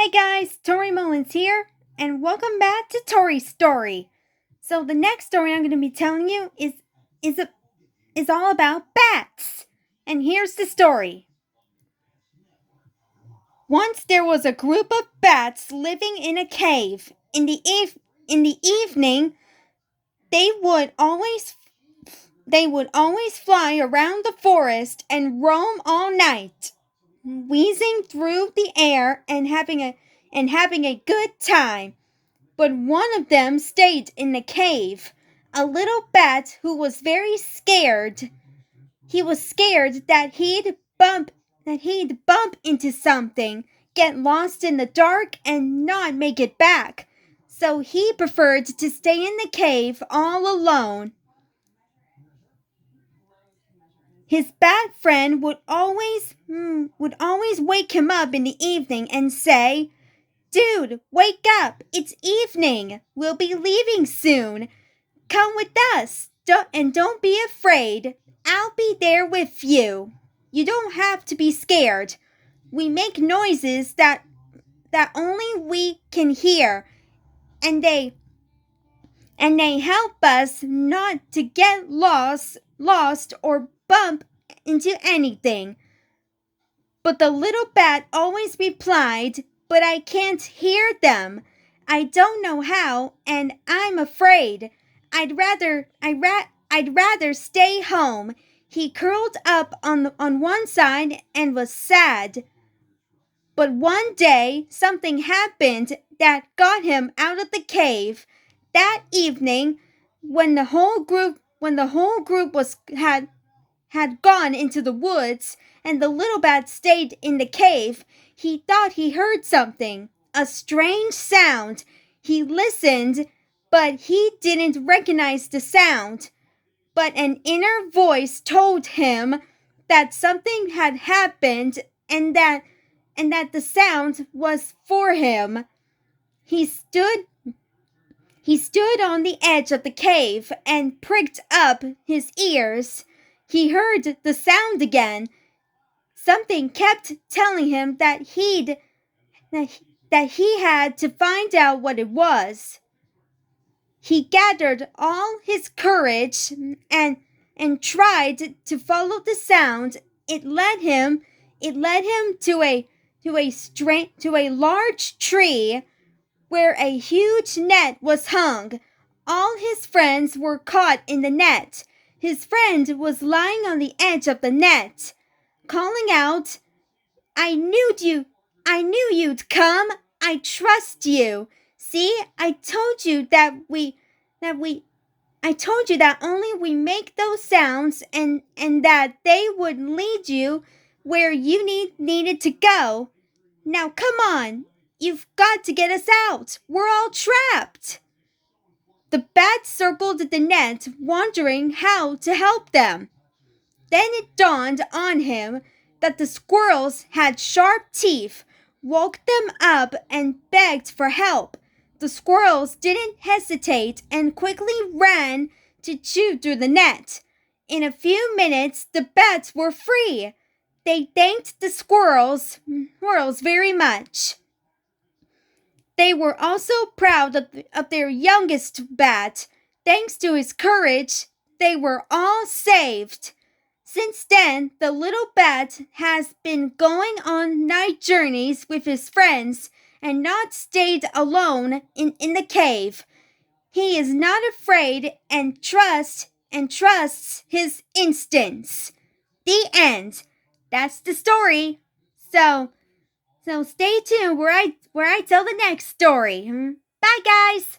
Hey guys, Torrie Mullins here, and welcome back to Torrie's story. So the next story I'm going to be telling you is a, is all about bats. And here's the story. Once there was a group of bats living in a cave. In the evening, they would always they would always fly around the forest and roam all night, wheezing through the air and having a good time. But one of them stayed in the cave, a little bat who was very scared. He was scared that he'd bump into something, get lost in the dark and not make it back. So he preferred to stay in the cave all alone. His bat friend would always wake him up in the evening and say, "Dude, wake up! It's evening! We'll be leaving soon! Come with us! Don't be afraid! I'll be there with you! You don't have to be scared! We make noises that only we can hear, and they help us not to get lost or bump into anything." But the little bat always replied, "But I can't hear them. I don't know how, and I'm afraid. I'd rather stay home." He curled up on one side and was sad. But one day something happened that got him out of the cave. That evening, when the whole group had gone into the woods and the little bat stayed in the cave, he thought he heard something, a strange sound. He listened, but he didn't recognize the sound. But an inner voice told him that something had happened and that the sound was for him. He stood on the edge of the cave and pricked up his ears. He heard the sound again. Something kept telling him that he had to find out what it was. He gathered all his courage and tried to follow the sound. It led him to a large tree where a huge net was hung. All his friends were caught in the net. His friend was lying on the edge of the net, calling out, I knew you'd come. I trust you. See, I told you that only we make those sounds and that they would lead you where you needed to go. Now come on. You've got to get us out. We're all trapped." The bat circled the net, wondering how to help them. Then it dawned on him that the squirrels had sharp teeth, woke them up and begged for help. The squirrels didn't hesitate and quickly ran to chew through the net. In a few minutes, the bats were free. They thanked the squirrels very much. They were also proud of their youngest bat. Thanks to his courage, they were all saved. Since then, the little bat has been going on night journeys with his friends and not stayed alone in the cave. He is not afraid and trusts his instincts. The end. That's the story. So stay tuned where I tell the next story. Bye guys.